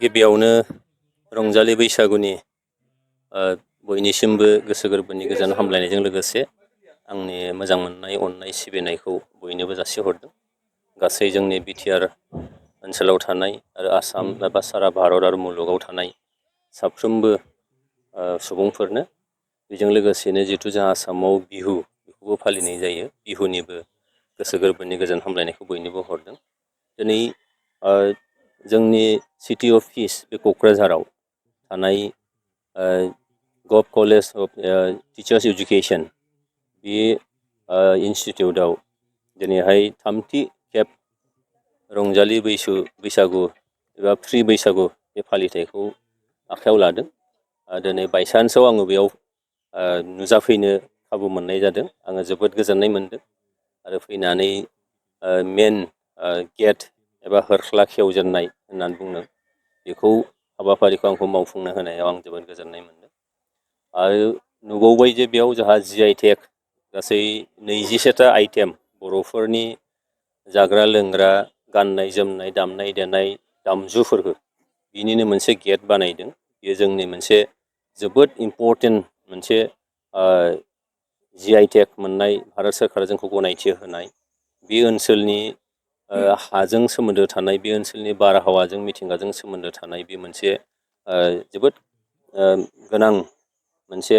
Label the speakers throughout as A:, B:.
A: गिबियावनो रंजालि बैसागुनि बयनिसिमबो गोसो गोरबोनि गोजोन हामलायनायजों लोगोसे आंनि मोजां मोननाय अननाय सिबिनायखौ बयनोबो जासिहरदों। गासै जोंनि बिटिआर ओनसोलाव थानाय आरो आसाम एबा सारा भारत आरो मुलुगाव थानाय साफ्रोमबो सुबुंफोरनो बेजों लोगोसेनो जिहेथु जोंहा आसामाव बिहु बेखौबो फालिनाय जायो। बिहुनिबो गोसो गोरबोनि गोजोन हामलायनायखौ बयनोबो हरदों। दिनै जोंनि सिटि अफिस बे क'क्राझाराव थानाय गभ कलेज अफ टिचार्स इडुकेसन बे इन्सटिटिउटआव दिनैहाय थामथि खेब रंजालि बैसागु एबा फ्रि बैसागु बे फालिथायखौ आखायाव लादों। दिनै बायसान्सआव आङो बेयाव नुजाफैनो खाबु मोननाय जादों। आङो जोबोद गोजोननाय मोनदों आरो फैनानै मेन गेट एबा हरख्ला खेवजेननाय होननानै बुंदों बेखौ हाबाफारिखौ आंखौ मावफुंनो होनायाव आं जोबोद गोजोननाय मोनदों। आरो नुबावबाय जे बेयाव जोंहा GI टेग गासै 27टा आइटेम बर'फोरनि जाग्रा लोंग्रा गाननाय जोमनाय दामनाय देनाय दामजुफोरबो बिनिनो मोनसे गेट बानायदों। बेयो जोंनि मोनसे जोबोद इम्परटेन्ट मोनसे GI टेग मोननाय भारत सोरखारा जोंखौ गनायथि होनाय बे ओनसोलनि हाजों सोमोन्दो थानाय बे ओनसोलनि बारहावाजों मिथिंगाजों सोमोन्दो थानाय बे मोनसे जोबोद गोनां मोनसे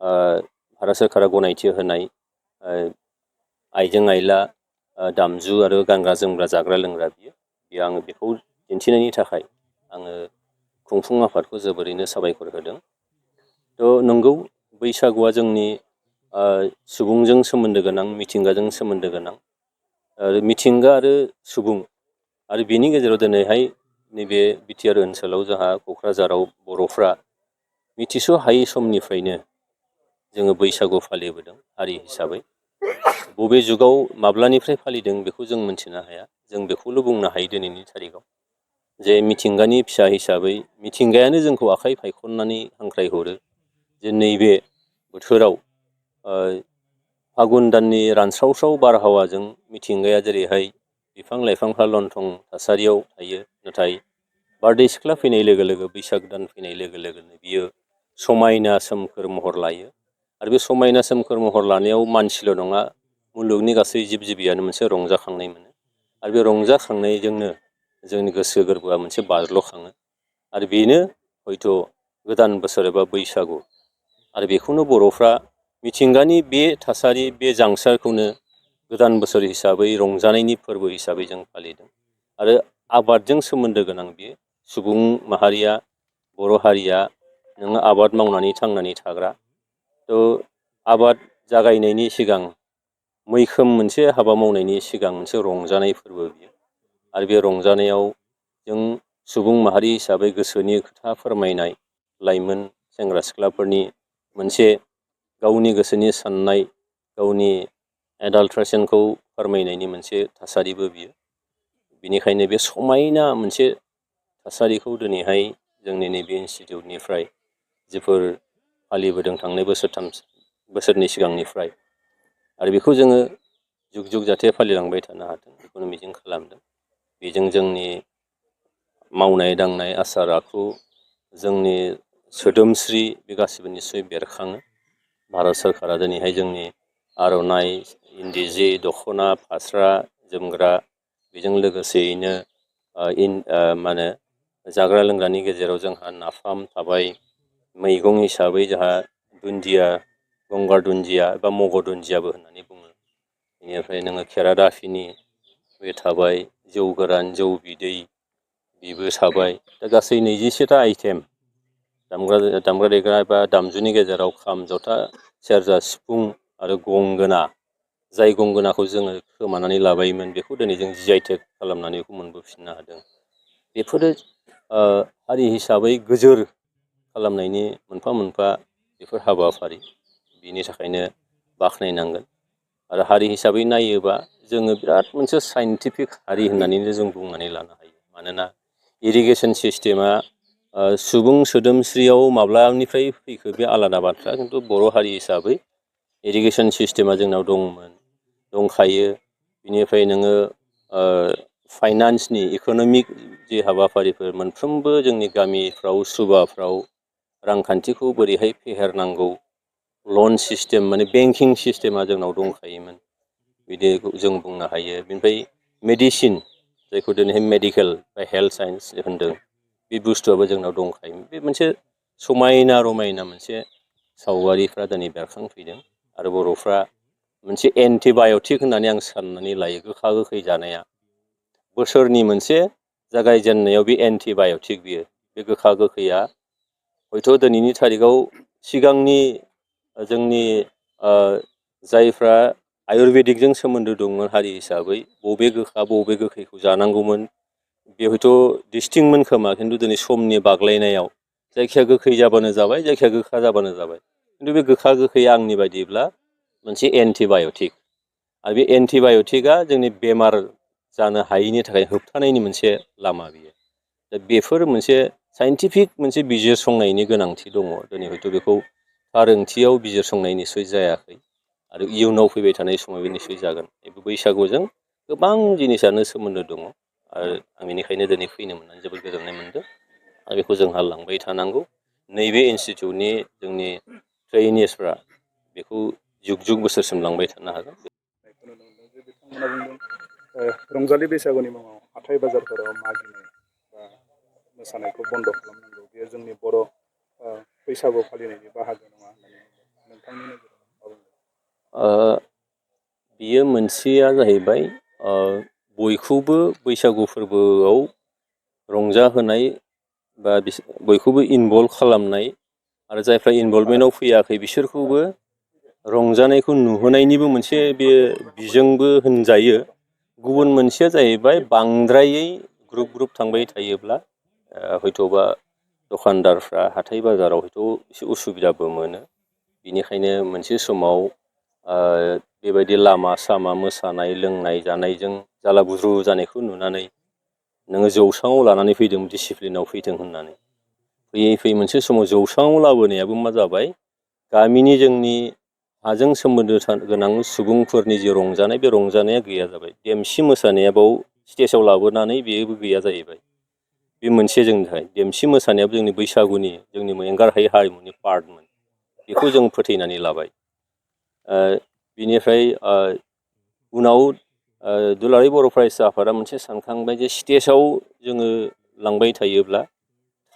A: भारत सोरखारा गनायथि होनाय आइजें आइला दामजु आरो गानग्रा जोमग्रा जाग्रा लोंग्रा बियो आङो बेखौ दिन्थिनायनि थाखाय आङो खुंफुं आफादखौ जोबोरैनो साबायखर होदों। थ' नंगौ बैसागुआ जोंनि सुबुंजों सोमोन्दो गोनां मिथिंगाजों सोमोन्दो गोनां आरो मिथिंगा आरो सुबुं आरो बेनि गेजेराव दिनैहाय नैबे बिटिआर ओनसोलाव जोंहा क'क्राझाराव बर'फ्रा मिथिस' हायै समनिफ्रायनो जोङो बैसागु फालिबोदों हारि हिसाबै। बबे जुगाव माब्लानिफ्राय फालिदों बेखौ जों मिथिनो हाया। जों बेखौल' बुंनो हायो दिनैनि थारिखआव जे मिथिंगानि फिसा हिसाबै मिथिंगायानो जोंखौ आखाइ फायखननानै हांख्रायहरो जे नैबे बोथोराव फागुन दाननि रानस्रावस्राव बारहावाजों मिथिंगाया जेरैहाय बिफां लाइफांफ्रा लन्थं थासारियाव थायो, नाथाय बारदै सिख्ला फैनाय लोगो लोगो बैसाग दान फैनाय लोगो लोगोनो बियो समायना सोमखोर महर लायो आरो बे समायना सोमखोर महर लानायाव मानसिल' नङा मुलुगनि गासै जिब जिबियानो मोनसे रंजाखांनाय मोनो आरो बे रंजाखांनायजोंनो जोंनि गोसो गोरबोआ मोनसे बाज्ल'खाङो आरो बेनो हयथ' गोदान बोसोर एबा बैसागु आरो बेखौनो बर'फ्रा मिथिंगानि बे थासारि बे जांसारखौनो गोदान बोसोर हिसाबै रंजानायनि फोरबो हिसाबै जों फालिदों आरो आबादजों सोमोन्दो गोनां बे सुबुं माहारिया बर' हारिया नोङो आबाद मावनानै थांनानै थाग्रा थ' आबाद जागायनायनि सिगां मैखोम मोनसे हाबा मावनायनि सिगां मोनसे रंजानाय फोरबो बियो आरो बे रंजानायाव जों सुबुं माहारि हिसाबै गोसोनि खोथा फोरमायनाय लाइमोन सेंग्रा सिख्लाफोरनि मोनसे गावनि गोसोनि साननाय गावनि एडाल्ट्रेसनखौ फोरमायनायनि मोनसे थासारिबो बियो। बेनिखायनो बे समायना मोनसे थासारिखौ दिनैहाय जोंनि नैबे इन्सटिटिउटनिफ्राय जिफोर फालिबोदों थांनाय बोसोरनि सिगांनिफ्राय आरो बेखौ जोङो जुग जुग जाथे फालिलांबाय थानो हाथों बेखौनो मिजिं खालामदों। बेजों जोंनि मावनाय दांनाय आसार आखु जोंनि सोदोमस्रि बे गासिबो निस्सय बेरखाङो। भारत सोरखारा दिनैहाय जोंनि आर'नाइ इन्दि जि दख'ना फास्रा जोमग्रा बेजों लोगोसेयैनो मा होनो जाग्रा लोंग्रानि गेजेराव जोंहा नाफाम थाबाय, मैगं हिसाबै जोंहा दुन्दिया गंगार दुन्दिया एबा मग' दुन्दियाबो होननानै बुङो। बेनिफ्राय नोङो खेरादाफिनि बे थाबाय, जौ गोरान जौ बिदै बेबो थाबाय। दा गासै 27टा आइटेम दामग्रा देग्रा एबा दामजुनि गेजेराव खाम जथा सेरजा सिफुं आरो गंगोना जाय गंगोनाखौ जोङो खोमानानै लाबायोमोन बेखौ दिनै जों GI टेग खालामनानै बेखौ मोनबोफिननो हादों। बेफोरो हारि हिसाबै गोजोर खालामनायनि मोनफा मोनफा बेफोर हाबाफारि बिनि थाखायनो बाख्नायनांगोन आरो हारि हिसाबै नायोबा जोङो बिराद मोनसे साइन्टिफिक हारि होननानैनो जों बुंनानै लानो हायो। मानोना इरिगेसन सिस्टेमा सुबुं सोदोमस्रियाव माब्लानिफ्राय फैखो बे आलादा बाथ्रा, खिन्थु बर' हारि हिसाबै इरिगेसन सिस्टेमा जोंनाव दंमोन दंखायो। बिनिफ्राय नोङो फाइनान्सनि इक'नमिक जि हाबाफारिफोर मोनफ्रोमबो जोंनि गामिफ्राव सुबाफ्राव रांखान्थिखौ बोरैहाय फेहेरनांगौ लन सिस्टेम माने बेंकिं सिस्टेमा जोंनाव दंखायोमोन बिदिखौ जों बुंनो हायो। बेनिफ्राय मेडिसिन जायखौ दिनैहाय मेडिकेल बा हेल्थ साइन्स होनदों बे बुस्थुआबो जोंनाव दंखायोमोन। बे मोनसे समायना रमायना मोनसे सावगारिफ्रा दिनै बेरखांफैदों आरो बर'फ्रा मोनसे एन्टिबाय'टिक होननानै आं साननानै लायो गोखा गोखै जानाया बोसोरनि मोनसे जागायजेननायाव बे एन्टिबाय'टिक बियो बे गोखा गोखैया हयथ' दिनैनि थारिखआव सिगांनि जोंनि जायफ्रा आयुर्वेदिकजों सोमोन्दो दंमोन हारि हिसाबै बबे गोखा बबे गोखैखौ जानांगौमोन बे हयथ' डिस्टिंमोन खोमा खिन्थु दिनै समनि बाग्लायनायाव जायखिया गोखै जाबानो जाबाय जायखिया गोखा जाबानो जाबाय खिन्थु बे गोखा गोखैया आंनि बायदिब्ला मोनसे एन्टिबाय'टिक आरो बे एन्टिबाय'टिकआ जोंनि बेमार जानो हायैनि थाखाय होबथानायनि मोनसे लामा बियो दा बेफोर मोनसे साइन्टिफिक मोनसे बिजिरसंनायनि गोनांथि दङ दिनै हयथ' बेखौ थार ओंथियाव बिजिरसंनाय निस्सय जायाखै आरो इयुनाव फैबाय थानाय समाव बे निस्सय जागोन बैसागुजों गोबां जिनिसानो सोमोन्दो दङ आरो आं बेनिखायनो दिनै फैनो मोननानै जोबोद गोजोननाय मोनदों आरो बेखौ जोंहा लांबाय थानांगौ नैबे इन्सटिटिउटनि जोंनि ट्रेइनिसफ्रा बेखौ जुग जुग बोसोरसिम लांबाय थानो हागोन।
B: बिथांमोना बुंदों रंजालि बैसागुनि मुङाव हाथाय बाजारफोराव मागिनाय बा मोसानायखौ बन्द' खालामनांगौ बेयो जोंनि बर' बैसागु फालिनायनि बाहागो नङा होननानै नोंथांनि नोजोराव
A: बियो मोनसेया जाहैबाय बयखौबो बैसागु फोरबोआव रंजाहोनाय बा बयखौबो इनभल्भ खालामनाय आरो जायफ्रा इनभल्भमेन्टआव फैयाखै बिसोरखौबो रंजानायखौ नुहोनायनिबो मोनसे बे बिजोंबो होनजायो गुबुन मोनसेया जाहैबाय बांद्रायै ग्रुप ग्रुप थांबाय थायोब्ला हयथ'बा दखानदारफ्रा हाथाय बाजाराव हयथ' एसे उसुबिदाबो मोनो बिनिखायनो मोनसे समाव बेबायदि लामा सामा मोसानाय लोंनाय जानायजों जाला बुज्रु जानायखौ नुनानै नोङो जौस्राङाव लानानै फैदों डिसिप्लिनाव फैथों होननानै फैयै फैयै मोनसे समाव जौस्राङाव लाबोनायाबो मा जाबाय गामिनि जोंनि हाजों सोमोन्दो गोनां सुबुंफोरनि जि रंजानाय बे रंजानाया गैया जाबाय देमसि मोसानाया बाव स्टेजाव लाबोनानै बेबो गैया जाहैबाय बे मोनसे जोंनि थाखाय देमसि मोसानायाबो जोंनि बैसागुनि जोंनि एंगारहायै हारिमुनि पार्टमोन बेखौ जों फोथैनानै लाबाय बिनिफ्राय उनाव दुलाराय बर' फरायसा आफादा मोनसे सानखांबाय जे स्टेजाव जोङो लांबाय थायोब्ला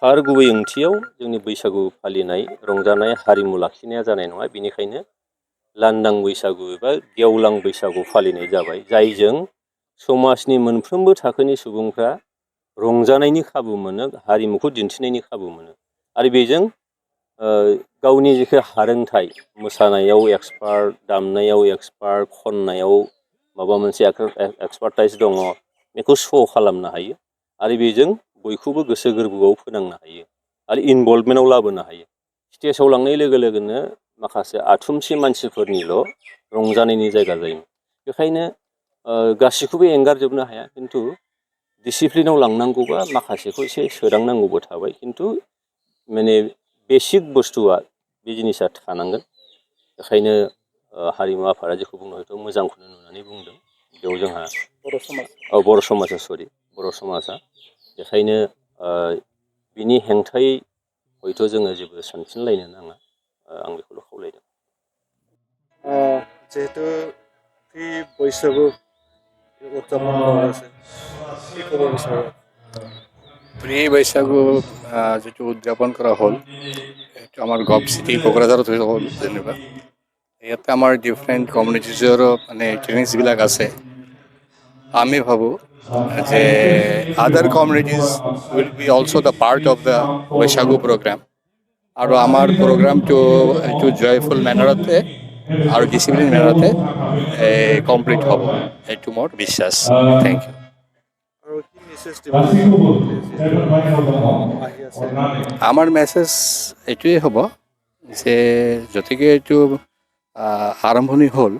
A: थार गुबै ओंथियाव जोंनि बैसागु फालिनाय रंजानाय हारिमु लाखिनाया जानाय नङा बेनिखायनो लांदां बैसागु एबा गेवलां बैसागु फालिनाय जाबाय जायजों समाजनि मोनफ्रोमबो थाखोनि सुबुंफ्रा रंजानायनि खाबु मोनो हारिमुखौ दिन्थिनायनि खाबु मोनो आरो बेजों गावनि जिखि हारोंथाइ मोसानायाव एक्सपार्ट दामनायाव एक्सपार्ट खननायाव माबा मोनसे एक्सपार्टाइज दङ बेखौ श' खालामनो हायो आरो बेजों बयखौबो गोसो गोरबोआव फोनांनो हायो आरो इनभल्भमेन्टआव लाबोनो हायो स्टेजाव लांनाय लोगो लोगोनो माखासे आथुमसे मानसिफोरनिल' रंजानायनि जायगा जायो बेखायनो गासैखौबो एंगारजोबनो हाया खिन्थु डिसिप्लिनाव लांनांगौबा माखासेखौ एसे सोदांनांगौबो थाबाय खिन्थु माने बेसिक बुस्थुआ बे जिनिसा थानांगोन बेखायनो हारिमु आफादा जेखौ बुंनो हयथ' मोजांखौनो नुनानै बुंदों बेयाव जोंहा बर' समाजा बेखायनो बिनि हेंथायै हयथ' जोङो जेबो सानफिनलायनो नाङा आं बेखौल' खावलायदों
B: जिहेतु এই বৈশাগু উদযাপন কৰা হৈছে কি ক'ব বিচাৰে
C: প্ৰি বৈশাগু যিটো উদযাপন কৰা হ'ল এইটো আমাৰ গভ চিটি কোকৰাঝাৰত হ'ল যেনিবা ইয়াতে আমাৰ ডিফাৰেণ্ট কমিউনিটিজৰো মানে ট্ৰেইনিংছবিলাক আছে আমি ভাবোঁ যে other communities will be also' the part of the Baishagu program আৰু আমাৰ প্ৰগ্ৰামটো এইটো জয়ফুল মেনাৰতে আৰু ডিচিপ্লিন মেনাৰতে কমপ্লিট হ'ব এইটো মোৰ বিশ্বাস থেংক ইউ
B: আৰু কি মেছেজ দিব যিহেতু আহি আছে
C: আমাৰ মেছেজ এইটোৱেই হ'ব যে যতিকে এইটো আৰম্ভণি হ'ল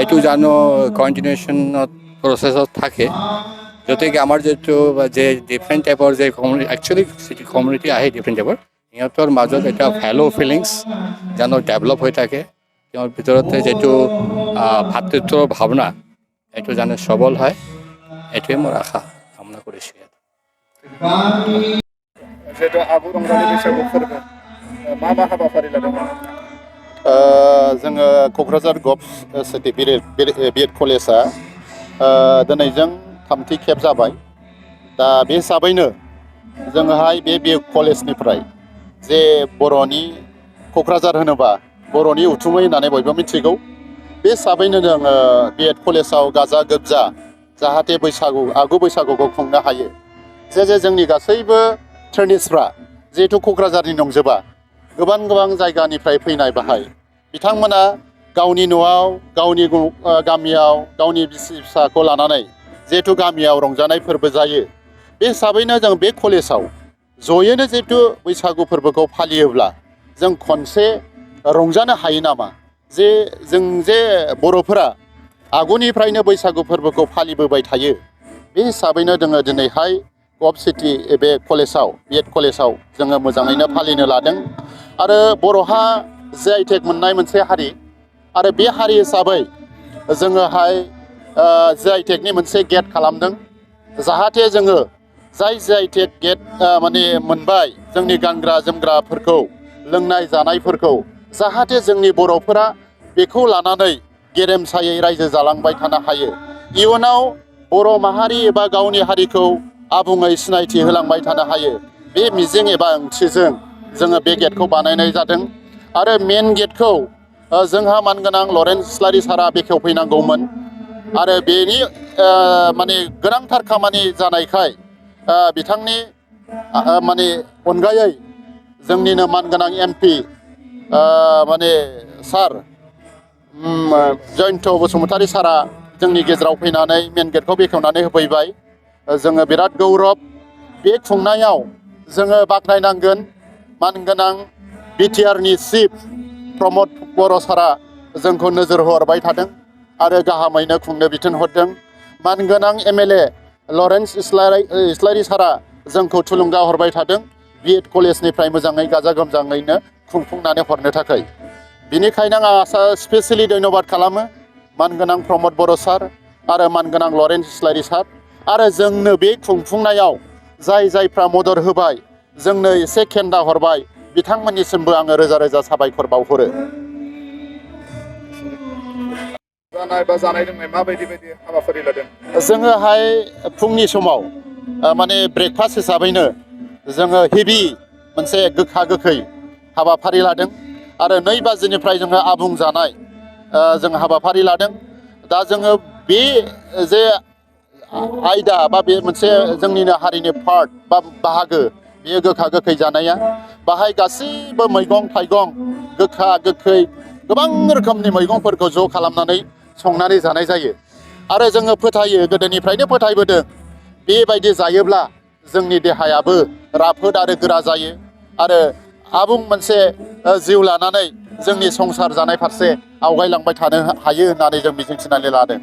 C: এইটো জানো কণ্টিনিউশ্যনত প্ৰচেছত থাকে গতিকে আমাৰ যিটো যে ডিফাৰেণ্ট টাইপৰ যে একচুৱেলি কমিউনিটি আহে ডিফাৰেণ্ট টাইপৰ সিহঁতৰ মাজত এটা ভেলু ফিলিংছ জানো ডেভেলপ হৈ থাকে তেওঁৰ ভিতৰতে যিটো ভাতৃত্বৰ ভাৱনা এইটো জানো সবল হয় এটোৱে মোৰ আশা কামনা কৰিছোঁ ইয়াত।
B: जिहेतु आगु रंजालि बैसागु फोरबो मा मा हाबाफारि लादों?
D: जोङो क'क्राझार गभ्स सिटि बिएड कलेजआ दिनैजों थामथि खेब जाबाय। दा बे हिसाबैनो जोङोहाय बे बिएड कलेजनिफ्राय जे बर'नि क'क्राझार होनोबा बर'नि उथुमै होननानै बयबो मिथिगौ। बे हिसाबैनो जोङो बिएड कलेजाव गाजा गोमजा जाहाथे आगु बैसागुखौ खुंनो हायो। जे जोंनि गासैबो ट्रेनिस्टफ्रा जिहेथु क'क्राझारनि नंजोबा गोबां जायगानिफ्राय फैनाय बाहाय बिथांमोना गावनि न'आव गावनि गामियाव गावनि बिसि फिसाखौ लानानै जिहेथु गामियाव रंजानाय फोरबो जायो। बे हिसाबैनो जों बे कलेजाव जयैनो जिहेथु बैसागु फोरबोखौ फालियोब्ला जों खनसे रंजानो हायो नामा? जों बर'फोरा आगुनिफ्रायनो बैसागु फोरबोखौ फालिबोबाय थायो। बे हिसाबैनो जोङो दिनैहाय गभ सिटि बे कलेजाव बिएड कलेजाव जोङो मोजाङैनो फालिनो लादों। आरो बर'हा GI मोननाय मोनसे हारि आरो बे हारि हिसाबै जोङोहाय GI मोनसे गेट खालामदों। जाहाथे जोङो जाय GI गेट माने मोनबाय जोंनि गानग्रा जोमग्राफोरखौ लोंनाय जानायफोरखौ जाहाथे जोंनि बर'फोरा बेखौ लानानै गेरेमसायै रायजो जालांबाय थानो हायो। इयुनाव बर' माहारि एबा गावनि हारिखौ आबुङै सिनायथि होलांबाय थानो हायो। बे मिजिं एबा ओंथिजों जोङो बे गेटखौ बानायनाय जादों। आरो मेन गेटखौ जोंहा मानगोनां लरेन्स इस्लारि सारा बेखेवफैनांगौमोन। आरो बेनि माने गोनांथार खामानि जानायखाय बिथांनि माने अनगायै जोंनिनो मानगोनां MP माने सार जयन्त बसुमतारी सारा जोंनि गेजेराव फैनानै मेन गेटखौ बेखेवनानै होफैबाय। जोङो बिराद गौरब। बे खुंनायाव जोङो बाख्नायनांगोन मानगोनां BTRनि चिफ प्रमद बर' सारा जोंखौ नोजोर हरबाय थादों आरो गाहामैनो खुंनो बिथोन हरदों। मानगोनां MLA लरेन्स इस्लारि सारा जोंखौ थुलुंगा हरबाय थादों बिएड कलेजनिफ्राय मोजाङै गाजा गोमजाङैनो खुंफुंनानै हरनो थाखाय। बिनिखायनो आं स्पेसियेलि धन्यबाद खालामो मानगोनां प्रमद बर' सार आरो मानगोनां लरेन्स इस्लारि सार आरो जोंनो बे खुंफुंनायाव जायफ्रा मदद होबाय जोंनो एसे खेन्दा हरबाय बिथांमोननिसिमबो आङो रोजा रोजा साबायखर बावहरो।
B: जानाय लोंनाय माबायदि हाबाफारि लादों?
D: जोङोहाय फुंनि समाव माने ब्रेकफास्ट हिसाबैनो जोङो हेभि मोनसे गोखा गोखै हाबाफारि लादों। आरो 2 बाजिनिफ्राय जोङो आबुं जानाय जों हाबाफारि लादों। दा जोङो बे जे आयदा बा बे मोनसे जोंनिनो हारिनि पार्ट बा बाहागो बेयो गोखा गोखै जानाया। बाहाय गासैबो मैगं थाइगं गोखा गोखै गोबां रोखोमनि मैगंफोरखौ ज' खालामनानै संनानै जानाय जायो। आरो जोङो फोथायो गोदोनिफ्रायनो फोथायबोदों बेबायदि जायोब्ला जोंनि देहायाबो राफोद आरो गोरा जायो आरो आबुं मोनसे जिउ लानानै जोंनि संसार जानाय फारसे आवगायलांबाय थानो हायो होननानै जों मिजिंथिनानै लादों।